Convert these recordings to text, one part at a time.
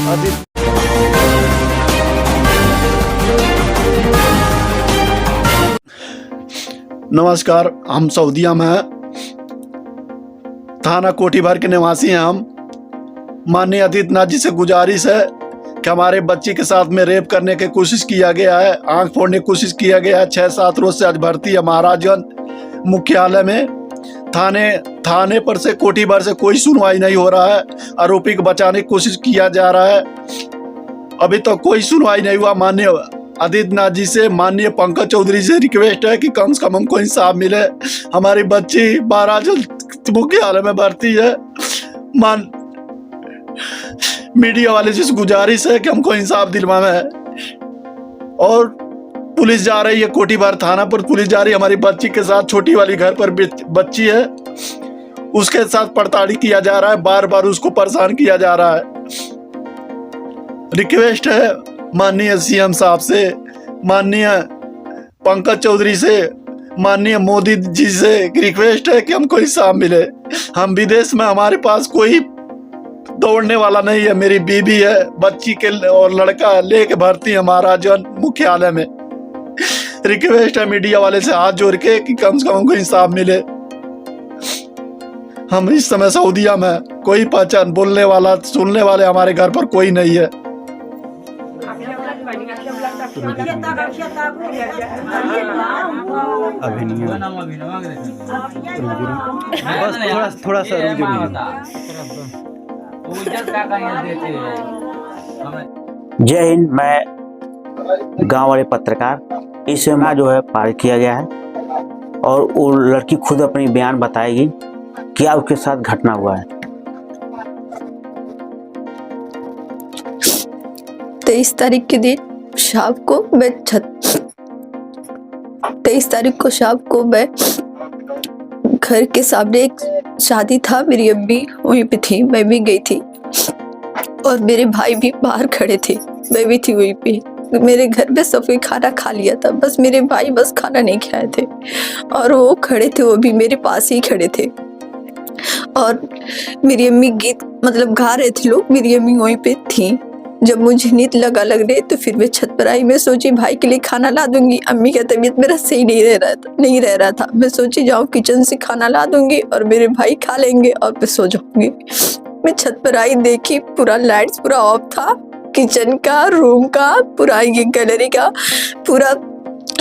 अभी नमस्कार, हम सऊदीया में हैं। थाना कोठीभर के निवासी हैं हम। माननीय आदित्यनाथ जी से गुजारिश है कि हमारे बच्ची के साथ में रेप करने की कोशिश किया गया है, आंख फोड़ने की कोशिश किया गया है। 6-7 रोज से आज भर्ती है महाराजगंज मुख्यालय में। थाने पर से कोठीभर से कोई सुनवाई नहीं हो रहा है। आरोपी को बचाने की कोशिश किया जा रहा है, अभी तो कोई सुनवाई नहीं हुआ। माननीय आदित्यनाथ जी से, माननीय पंकज चौधरी से रिक्वेस्ट है कि कम से कम हमको इंसाफ मिले। हमारी बच्ची महाराजगंज मुख्यालय में भर्ती है। मीडिया वाले से गुजारिश है कि हमको इंसाफ दिलवाना है। और पुलिस जा रही है, कोठीभर थाना पर पुलिस जा रही है हमारी बच्ची के साथ। छोटी वाली घर पर बच्ची है, उसके साथ पड़ताड़ी किया जा रहा है, बार बार उसको परेशान किया जा रहा है। रिक्वेस्ट है माननीय सीएम साहब से, माननीय पंकज चौधरी से, माननीय मोदी जी से रिक्वेस्ट है कि हमको इंसाफ मिले। हम विदेश में, हमारे पास कोई दौड़ने वाला नहीं है। मेरी बीबी है, बच्ची के और लड़का लेके भर्ती है महाराजगंज मुख्यालय में। रिक्वेस्ट है मीडिया वाले से हाथ जोड़ के कि कम से कम हमको इंसाफ मिले। हम इस समय सऊदीया में, कोई पहचान बोलने वाला सुनने वाले हमारे घर पर कोई नहीं है। बस थोड़ा सा जय हिंद। मैं गांव वाले पत्रकार, इस समय जो है पारित किया गया है और वो लड़की खुद अपनी बयान बताएगी क्या उसके साथ घटना हुआ है। 23 तारीख के दिन शाम को मैं 23 तारीख को शाम को मैं घर के सामने एक शादी था, मेरी अम्मी वहीं पे थी, मैं भी गई थी और मेरे भाई भी बाहर खड़े थे, मैं भी थी वहीं पे। मेरे घर में सबने खाना खा लिया था, बस मेरे भाई बस खाना नहीं खाए थे और वो खड़े थे, वो भी मेरे पास ही खड़े थे। और मेरी अम्मी गीत गा रहे थे लोग, मेरी अम्मी वहीं पे थी। जब मुझे नींद लगने तो फिर मैं छत पर आई। मैं सोची भाई के लिए खाना ला दूंगी, अम्मी का तबीयत मेरा सही नहीं रह रहा था। मैं सोची जाऊँ किचन से खाना ला दूंगी और मेरे भाई खा लेंगे और मैं सो जाऊंगी। मैं छत पर आई, देखी पूरा लाइट्स पूरा ऑफ था, किचन का, रूम का, पूरा ये गैलरी का पूरा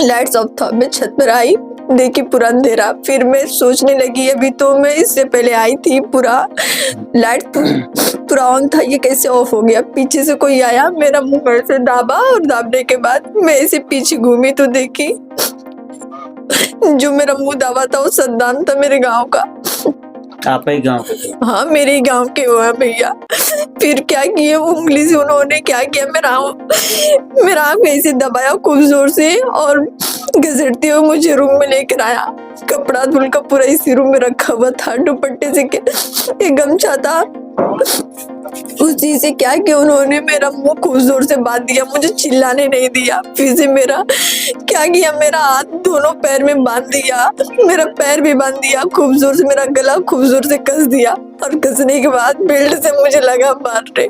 लाइट्स ऑफ था। मैं छत पर आई, देखी पूरा अंधेरा। फिर मैं सोचने लगी अभी तो मैं इससे पहले आई थी, पूरा लाइट पूरा ऑन था, ये कैसे ऑफ हो गया। पीछे से कोई आया, मेरा मुंह ऐसे दाबा और दाबने के बाद मैं ऐसे पीछे घूमी तो देखी जो मेरा मुंह दाबा था वो सद्दाम था, मेरे गांव का। आप ही गांव के? हाँ, मेरे ही गांव के हुआ भैया। फिर क्या किया, उंगली से उन्होंने क्या किया, मेरा आँख ऐसे दबाया खूब जोर से और घसीटते हुए मुझे रूम में लेकर आया। कपड़ा धुल का पूरा इसी रूम में रखा हुआ था, दुपट्टे से एक गमछा था, उसी से क्या किया उन्होंने मेरा मुंह खूब जोर से बांध दिया, मुझे चिल्लाने नहीं दिया। फिर से मेरा क्या किया, मेरा हाथ दोनों पैर में बांध दिया, मेरा पैर भी बांध दिया खूब जोर से, मेरा गला खूब जोर से कस दिया और कसने के बाद बेल्ट से मुझे लगा मारने।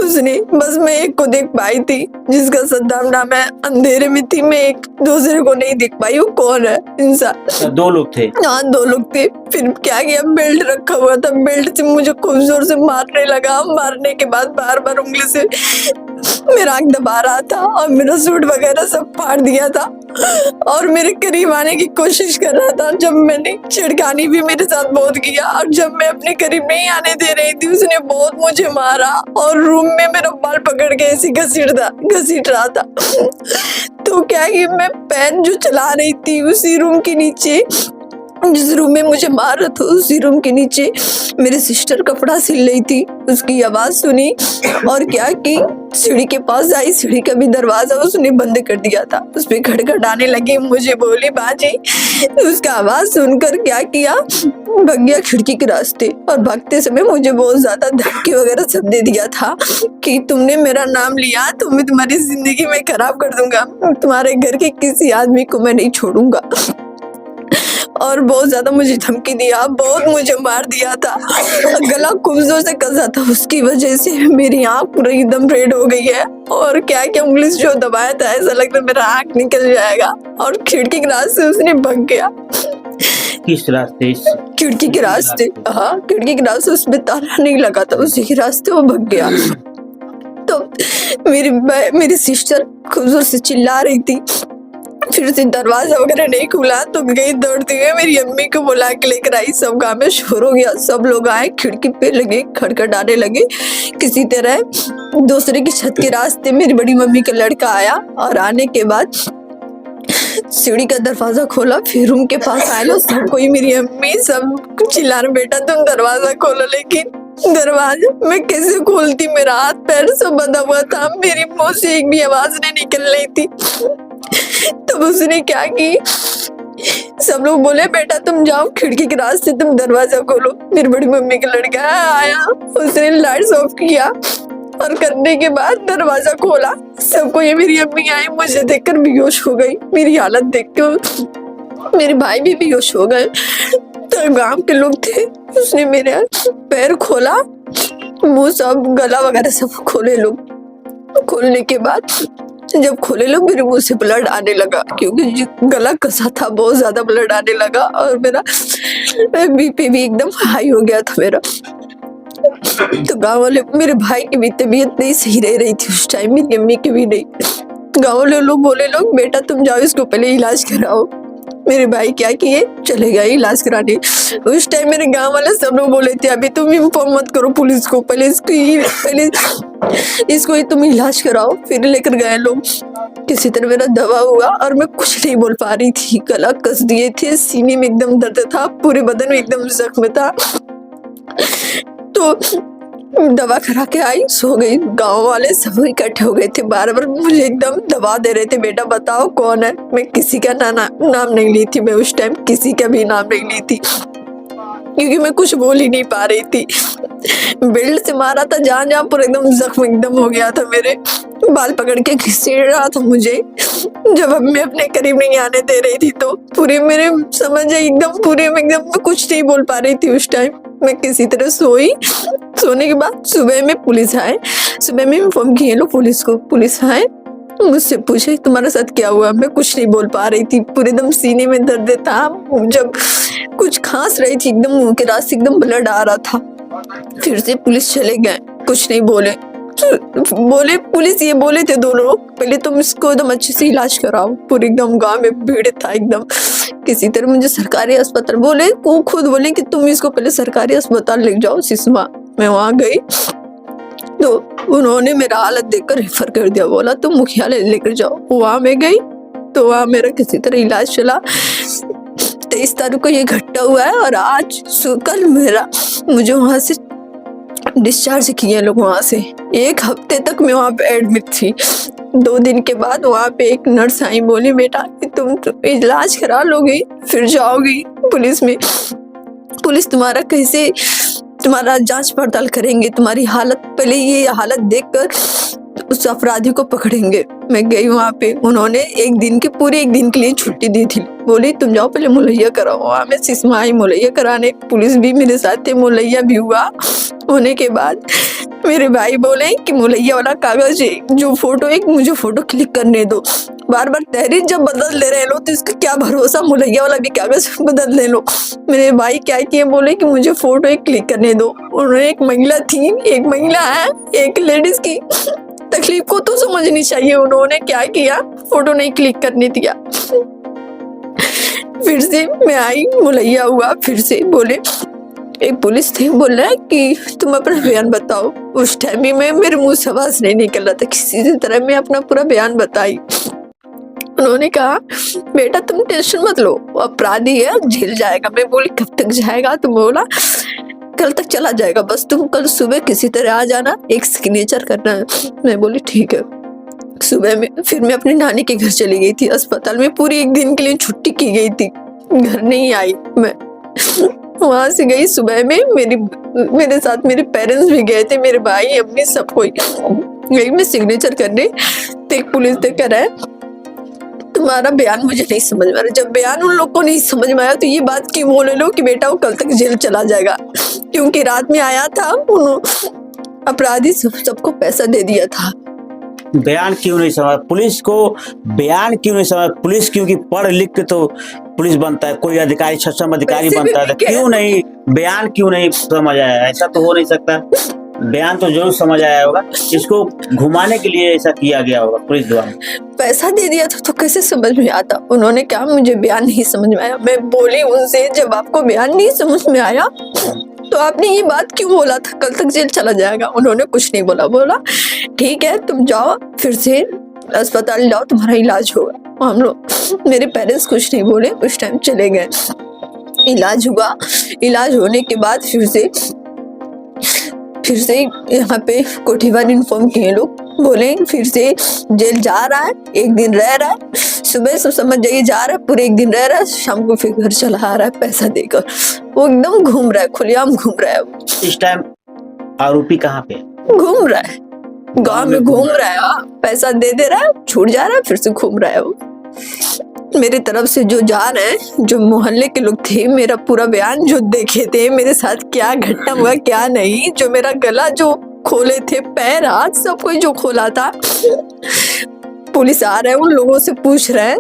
उसने बस मैं एक को देख पाई थी जिसका सद्दाम नाम है। अंधेरे में थी मैं, एक दूसरे को नहीं देख पाई वो कौन है इंसान। 2 लोग थे? हाँ, 2 लोग थे। फिर क्या किया, बेल्ट रखा हुआ था, बेल्ट से मुझे खूब जोर से मारने लगा। मारने के बाद बार बार उंगली से मेरा आँख दबा रहा था और मेरा सूट वगैरह सब फाड़ दिया था और मेरे करीब आने की कोशिश कर रहा था। जब मैंने छिड़कानी भी मेरे साथ बहुत किया और जब मैं अपने करीब नहीं आने दे रही थी उसने बहुत मुझे मारा और रूम में मेरा बाल पकड़ के ऐसे घसीट रहा था। तो क्या कि मैं पेन जो चला रही थी उसी रूम के नीचे, जिस रूम में मुझे मार रहा था उसी रूम के नीचे मेरी सिस्टर कपड़ा सिल रही थी, उसकी आवाज सुनी और क्या कि सीढ़ी के पास आई, सीढ़ी का भी दरवाजा उसने बंद कर दिया था, उस पे खड़खड़ाने लगी, मुझे बोली बाजी। उसका आवाज सुनकर क्या किया, भाग गया खिड़की के रास्ते और भागते समय मुझे बहुत ज्यादा धमकी वगैरह सब दे दिया था कि तुमने मेरा नाम लिया तो मैं तुम्हारी जिंदगी में खराब कर दूंगा, तुम्हारे घर के किसी आदमी को मैं नहीं छोड़ूंगा। और बहुत ज्यादा मुझे धमकी दिया, बहुत मुझे मार दिया था, गला खूब जोर से कसा था। उसकी वजह से मेरी आंख पूरी एकदम रेड हो गई है और क्या क्या उंगली से जो दबाया था ऐसा लग रहा मेरा आंख निकल जाएगा। और खिड़की के रास्ते उसने भग गया। किस रास्ते? खिड़की के रास्ते, हाँ खिड़की के रास्ते, उसमें ताला नहीं लगा था, उसी के रास्ते वो भग गया। तो मेरी सिस्टर खूब जोर से चिल्ला रही थी, फिर से दरवाजा वगैरह नहीं खुला तो गई दौड़ती हुई मेरी अम्मी को बुला के लेकर आई। सब गाँव में शोर हो गया, सब लोग आए, खिड़की पे लगे खड़खड़ाने लगे। किसी तरह दूसरे की छत के रास्ते मेरी बड़ी मम्मी का लड़का आया और आने के बाद सीढ़ी का दरवाजा खोला, फिर रूम के पास आए लोग, सब कोई मेरी अम्मी सब चिल्ला रहे बेटा तुम दरवाजा खोलो। लेकिन दरवाजा मैं कैसे खोलती, मेरा हाथ पैर सब बंधा हुआ था, मेरी मुंह से एक भी आवाज नहीं निकल रही थी। तब उसने क्या की, सब लोग बोले बेटा तुम जाओ खिड़की के रास्ते तुम दरवाजा खोलो। मेरी बड़ी मम्मी का लड़का आया, उसने लाइट्स ऑफ किया और करने के बाद दरवाजा खोला। सबको ये मेरी अम्मी आई, मुझे देखकर बेहोश हो गई। मेरी हालत देखकर मेरे भाई भी बेहोश हो गए। तो गांव के लोग थे, उसने मेरे पैर खोला, मुंह सब गला वगैरह सब खोले लोग। खोलने के बाद जब खोले लोग मेरे मुंह से ब्लड आने लगा, क्योंकि गला कसा था, बहुत ज्यादा ब्लड आने लगा और मेरा बीपी भी एकदम हाई हो गया था मेरा। तो गाँव वाले, मेरे भाई की भी तबीयत नहीं सही रह रही थी उस टाइम, मेरी अम्मी की भी नहीं। गाँव वाले लोग बोले लोग बेटा तुम जाओ इसको पहले इलाज कराओ। मेरे भाई क्या किए, चले गए इलाज कराने। उस टाइम मेरे गांव वाले सब लोग बोले थे अभी तुम इन्फॉर्म मत करो पुलिस को, पहले इसको ही तुम इलाज कराओ। फिर लेकर गए लोग, किसी तरह मेरा दवा हुआ और मैं कुछ नहीं बोल पा रही थी, गला कस दिए थे, सीने में एकदम दर्द था, पूरे बदन में एकदम जख्म था। तो दवा करा के आई, सो गई। गांव वाले सब इकट्ठे हो गए थे, बार बार मुझे एकदम दबा दे रहे थे, बेटा बताओ कौन है। मैं किसी का नाम नहीं ली थी, मैं उस टाइम किसी का भी नाम नहीं ली थी, क्योंकि मैं कुछ बोल ही नहीं पा रही थी। बेल्ट से मारा था, जहाँ जहाँ पूरा एकदम जख्म एकदम हो गया था, मेरे बाल पकड़ के घसीट रहा था मुझे। जब अब मैं अपने करीब नहीं आने दे रही थी तो पूरे मेरे समझ आई एकदम, पूरे में एकदम मैं कुछ नहीं बोल पा रही थी उस टाइम। मैं किसी तरह सोई, सोने के बाद सुबह में पुलिस आए, सुबह में इन्फॉर्म किए लोग पुलिस को। पुलिस आए, मुझसे पूछे तुम्हारे साथ क्या हुआ। मैं कुछ नहीं बोल पा रही थी, पूरे एकदम सीने में दर्द था, जब कुछ खांस रही थी एकदम मुंह के रास्ते एकदम ब्लड आ रहा था। फिर से पुलिस चले गए, कुछ नहीं बोले। बोले पुलिस ये बोले थे दो लोग, पहले तुम इसको एकदम अच्छे से इलाज कराओ। पूरे एकदम गांव में भीड़ था एकदम, किसी तरह मुझे सरकारी अस्पताल बोले, वो खुद बोले कि तुम इसको पहले सरकारी अस्पताल ले जाओ सिस्मा। मैं वहां गई तो उन्होंने मेरा हालत देखकर रेफर कर दिया, बोला तुम मुख्यालय लेकर जाओ। वहां मैं गई तो वहां मेरा किसी तरह इलाज चला। 23 तारीख को ये घटना हुआ है और आज कल मुझे वहां से डिस्चार्ज किए लोग वहां से। 1 हफ्ते तक मैं वहां पे एडमिट थी। 2 दिन के बाद वहां पे एक नर्स आई, बोली बेटा कि तुम इलाज करा लोगी फिर जाओगी पुलिस में, पुलिस तुम्हारा जांच पड़ताल करेंगे, तुम्हारी हालत पहले ये हालत देखकर उस अपराधी को पकड़ेंगे। मैं गई वहां पे, उन्होंने पूरे एक दिन के लिए छुट्टी दी थी, बोली तुम जाओ पहले मुलैया कराओ। वहां मैं सिस्मा आई मुलैया कराने, पुलिस भी मेरे साथ थे, मुलैया भी हुआ। होने के बाद मेरे भाई बोले कि मुलैया वाला कागज है जो फोटो, एक मुझे फोटो क्लिक करने दो। बार बार तहरीर जब बदल ले रहे लो तो इसका क्या भरोसा, मुलैया वाला भी कागज बदल ले लो। मेरे भाई क्या किए, बोले कि मुझे फोटो एक क्लिक करने दो। उन्होंने, एक महिला है, एक लेडीज की तकलीफ को तो समझनी चाहिए, उन्होंने क्या किया, फोटो नहीं क्लिक करने दिया। फिर से मैं आई, मुलैया हुआ, फिर से बोले, एक पुलिस थे, बोल रहा है कि तुम अपना बयान बताओ। उस टाइम भी मेरे मुंह से आवाज नहीं निकल रहा था, किसी तरह मैं अपना पूरा बयान बताई। उन्होंने कहा बेटा तुम टेंशन मत लो, वो अपराधी है, झेल जाएगा। मैं बोली कब तक जाएगा, तो बोला कल तक चला जाएगा, बस तुम कल सुबह किसी तरह आ जाना, एक सिग्नेचर करना है। मैं बोली ठीक है। सुबह में फिर मैं अपनी नानी के घर चली गई थी, अस्पताल में पूरी 1 दिन के लिए छुट्टी की गई थी, घर नहीं आई मैं। वहां से गई सुबह में, मेरे साथ मेरे पेरेंट्स भी गए थे, मेरे भाई अम्मी सब कोई गई मैं सिग्नेचर करने। तो एक पुलिस ने करा है तुम्हारा बयान मुझे नहीं समझ में आ रहा। जब बयान उन लोग को नहीं समझ में आया तो ये बात क्यों बोले लो कि बेटा वो कल तक जेल चला जाएगा, क्योंकि रात में आया था, उन अपराधी सबको पैसा दे दिया था। बयान क्यों नहीं समझ पुलिस को? बयान क्यों नहीं समझ पुलिस? क्योंकि पढ़ लिख के तो पुलिस बनता है, कोई अधिकारी सक्षम अधिकारी वैसे भी बनता है, तो क्यों नहीं बयान क्यों नहीं समझ आया? ऐसा तो हो नहीं सकता। बयान तो जरूर समझ आया होगा, इसको घुमाने के लिए ऐसा किया गया होगा पुलिस द्वारा। पैसा दे दिया था तो कैसे समझ में आता? उन्होंने कहा मुझे बयान नहीं समझ में आया। मैं बोली उनसे जब आपको बयान नहीं समझ में आया तो आपने ये बात क्यों बोला था कल तक जेल चला जाएगा? उन्होंने कुछ नहीं बोला। बोला ठीक है तुम जाओ फिर से अस्पताल जाओ, तुम्हारा इलाज होगा। हम लोग, मेरे पेरेंट्स कुछ नहीं बोले, कुछ टाइम चले गए। इलाज हुआ, इलाज होने के बाद फिर से यहाँ पे कोठीवान इन्फॉर्म किए लोग, बोले फिर से जेल जा रहा है, एक दिन रह रहा है, सुबह से समझ जाइए जा रहा है, पूरे एक दिन रह रहा है, शाम को फिर घर चला आ रहा है पैसा देकर। वो एकदम घूम रहा है, खुलेआम घूम रहा है। इस टाइम आरोपी कहाँ पे? घूम रहा है, गांव में घूम रहा है। हाँ, पैसा दे रहा है, छूट जा रहा है, फिर से घूम रहा है वो। मेरी तरफ से जो जा रहे हैं, जो मोहल्ले के लोग थे, मेरा पूरा बयान जो देखे थे, मेरे साथ क्या घटना हुआ क्या नहीं, जो मेरा गला जो खोले थे, पैर हाथ सब कोई जो खोला था, पुलिस आ रहे हैं उन लोगों से पूछ रहे हैं,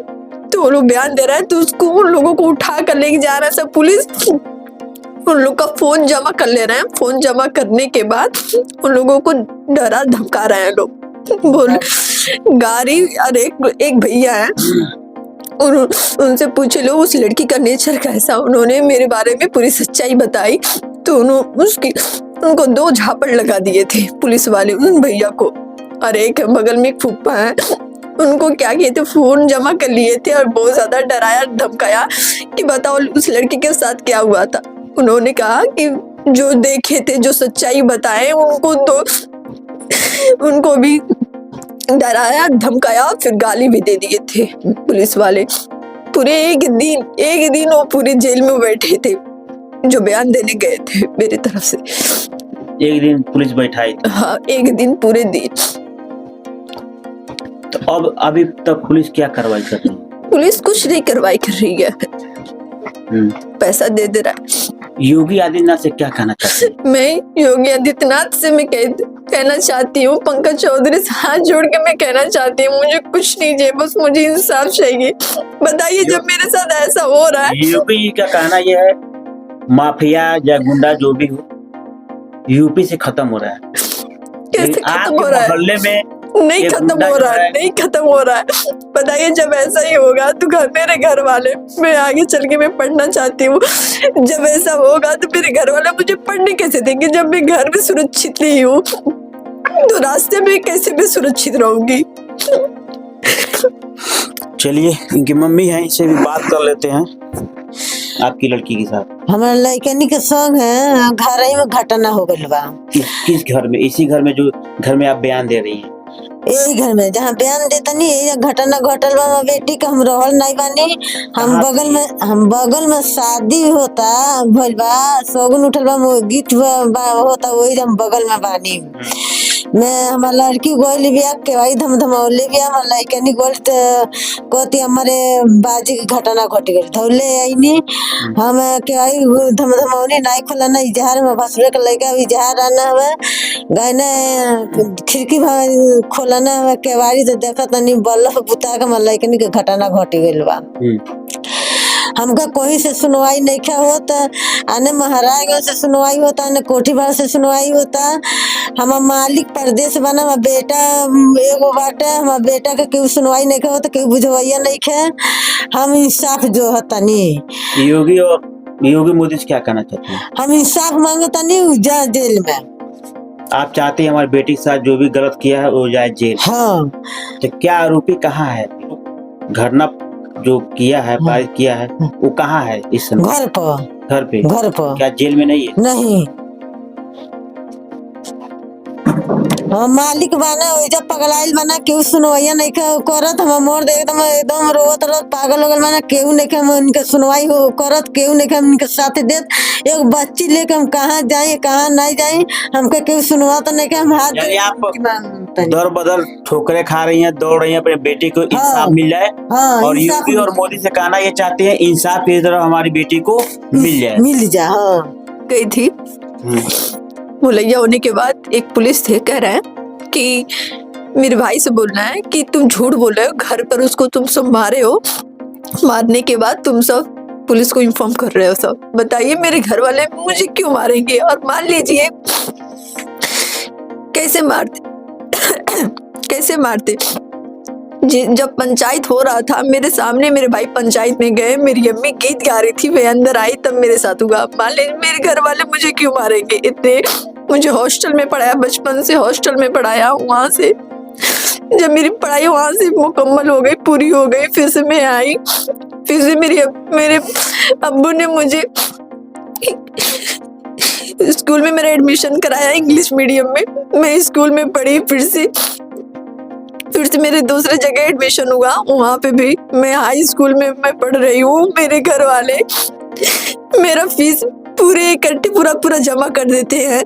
तो वो लोग बयान दे रहे हैं, तो उसको उन लोगों को उठा कर लेके जा रहा है सब पुलिस। उन लोग का फोन जमा कर ले रहे हैं, फोन जमा करने के बाद उन लोगों को डरा धमका रहे हैं लोग। बोल गाड़ी, अरे एक भैया है, उनसे पूछे लो उस लड़की का नेचर कैसा। उन्होंने मेरे बारे में पूरी सच्चाई बताई, तो उनको 2 झापड़ लगा दिए थे पुलिस वाले उन भैया को। और एक बगल में एक फूफा है, उनको क्या किए थे, फोन जमा कर लिए थे और बहुत ज्यादा डराया धमकाया कि बताओ उस लड़की के साथ क्या हुआ था। उन्होंने कहा कि जो देखे थे, जो सच्चाई बताए, उनको भी डराया धमकाया, फिर गाली भी दे दिए थे पुलिस वाले। पूरे एक दिन वो पूरे जेल में बैठे थे जो बयान देने गए थे मेरी तरफ से। एक दिन पुलिस बैठाई थी? हाँ, एक दिन, पूरे दिन। तो अब अभी तक पुलिस क्या कार्रवाई कर रही है? पुलिस कुछ नहीं कार्रवाई कर रही है, पैसा दे रहा है। योगी आदित्यनाथ से क्या कहना चाहते हैं? मैं योगी आदित्यनाथ से मैं कहना चाहती हूँ, पंकज चौधरी से हाथ जोड़ के मैं कहना चाहती हूँ, मुझे कुछ नहीं चाहिए, बस मुझे इंसाफ चाहिए। बताइए जब मेरे साथ ऐसा हो रहा है। योगी का कहना यह है माफिया या गुंडा जो भी हो यूपी से खत्म हो रहा है। कैसे खत्म हो रहा है? मोहल्ले में नहीं खत्म हो रहा है, नहीं खत्म हो रहा है। बताइए जब ऐसा ही होगा तो मेरे घर वाले, मैं आगे चल के मैं पढ़ना चाहती हूँ, जब ऐसा होगा तो मेरे घर वाले मुझे पढ़ने कैसे देंगे? जब मैं घर में सुरक्षित नहीं हूँ तो रास्ते में कैसे मैं सुरक्षित रहूंगी? चलिए इनकी मम्मी है, इनसे भी बात कर लेते हैं। आपकी लड़की के साथ हमारे लड़कनी के संग है, घर ही में घटना हो गई बा। किस घर में? इसी घर में जो घर में आप बयान दे रही हैं? यही घर में जहाँ बयान देता नहीं, यही घटना घटल बा। हमार बेटी का हम रहल नहीं बानी, हम बगल में शादी होता भइल बा, शगुन उठल बा, गीत होता, वही हम बगल में बानी। मैं हमार लड़की गोली बिया केवाई धमधमौले बिया, हमार लड़कनी गोल कहती हमारे बाजी की घटना घट गई, धौले आईनी हम केवाई धमधमौनी नहीं खोला ना, इजहार में भसुरे का लड़का इजहार आना हमें गए ना, खिड़की खोला ना हमें केवाड़ी तो देखा तनी बल्ब बुता के हमार लड़कनी के घटना घट गई बा। हमका कोई से सुनवाई नहीं क्या होता, आने महाराजगंज से सुनवाई होता, आने कोठीबाड़ से सुनवाई होता। हमार मालिक परदेश बना, हमार बेटा एगो बाटे, हमार बेटा के केहू सुनवाई नहीं क्या होता, केहू बुझवैया नहीं खे। हम इंसाफ जो होता नहीं। योगी मोदी से क्या कहना चाहते हैं? हम इंसाफ मांगता नहीं, जा जेल में। आप चाहते हैं हमारी बेटी के साथ जो भी गलत किया है वो जाए जेल? हाँ। तो क्या आरोपी कहाँ है? घटना जो किया है, पारित किया है, वो कहाँ है इस समय? घर पर। क्या जेल में नहीं है? नहीं। मालिक बाना ओइजा पगलाइल बाना केहू सुनवाइया नहीं करत। हम मोर दे एकदम एकदम रोवत रोवत पागल हो गल बाना। केहू नहीं हम इनके सुनवाई हो करत, केहू नहीं हम इनके साथ देत। एक बच्ची लेके हम कहाँ जाए कहाँ नहीं जाए, हमके केहू सुनवात नहीं के। हम हाथ यानी आप दर बदर ठोकरे खा रही हैं, दौड़ रही हैं अपने बेटी को इंसाफ मिल जाए। हाँ, और इंसाफ यूपी और मोदी से कहना ये चाहते हैं इंसाफ की तरह हमारी बेटी को मिल जाए। मिल जा। हाँ गई थी मुलैया होने के बाद एक पुलिस थे कह रहे हैं कि मेरे भाई से बोलना है कि तुम झूठ बोल रहे हो, घर पर उसको तुम सब मारे हो, मारने के बाद तुम सब पुलिस को इन्फॉर्म कर रहे हो। सब बताइए मेरे घर वाले मुझे क्यों मारेंगे? और मान लीजिए कैसे मारते कैसे मारते। जब पंचायत हो रहा था मेरे सामने मेरे भाई पंचायत में गए, मेरी अम्मी गीत गा रही थी, वे अंदर आई तब मेरे साथ हुआ। मान लीजिए मेरे घर वाले मुझे क्यों मारेंगे? इतने मुझे हॉस्टल में पढ़ाया, बचपन से हॉस्टल में पढ़ाया। वहां से जब मेरी पढ़ाई वहां से मुकम्मल हो गई, पूरी हो गई, फिर से मैं आई, फिर से मेरे अब्बू ने मुझे स्कूल में मेरा एडमिशन कराया इंग्लिश मीडियम में। मैं स्कूल में पढ़ी, फिर से मेरे दूसरे जगह एडमिशन हुआ, वहाँ पे भी मैं हाई स्कूल में मैं पढ़ रही हूँ। मेरे घर वाले मेरा फीस पूरे इकट्ठे पूरा जमा कर देते हैं।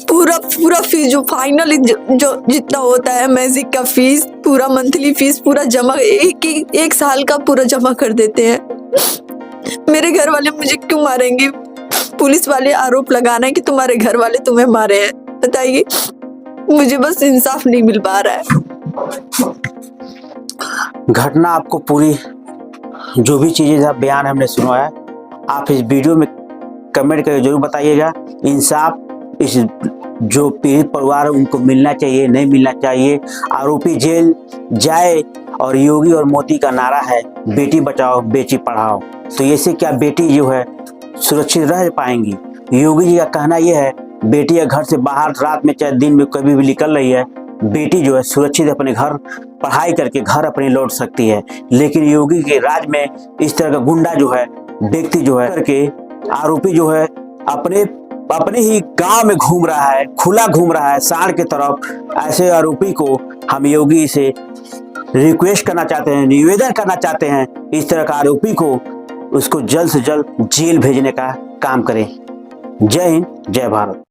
पूरा फीस जो फाइनल जो जितना होता है मैजिक का फीस, पूरा मंथली फीस पूरा जमा एक साल का पूरा जमा कर देते हैं। मेरे घर वाले मुझे क्यों मारेंगे? पुलिस वाले आरोप लगाना है कि तुम्हारे घर वाले तुम्हें मारे हैं। बताइए, मुझे बस इंसाफ नहीं मिल पा रहा है। घटना आपको पूरी जो भी चीजें बयान हमने सुना है, आप इस वीडियो में कमेंट करके जरूर बताइएगा। इंसाफ इस जो पीड़ित परिवार है उनको मिलना चाहिए, नहीं मिलना चाहिए। आरोपी जेल जाए। और योगी और मोदी का नारा है बेटी बचाओ बेटी पढ़ाओ, तो ऐसे क्या बेटी जो है सुरक्षित रह पाएंगी? योगी जी का कहना यह है बेटी या घर से बाहर रात में चाहे दिन में कभी भी निकल रही है, बेटी जो है सुरक्षित अपने घर पढ़ाई करके घर अपने लौट सकती है। लेकिन योगी के राज में इस तरह का गुंडा जो है व्यक्ति जो है करके आरोपी जो है अपने ही गांव में घूम रहा है, खुला घूम रहा है साड़ के तरफ। ऐसे आरोपी को हम योगी से रिक्वेस्ट करना चाहते हैं, निवेदन करना चाहते हैं, इस तरह का आरोपी को उसको जल्द से जल्द जेल भेजने का काम करें। जय हिंद, जय भारत।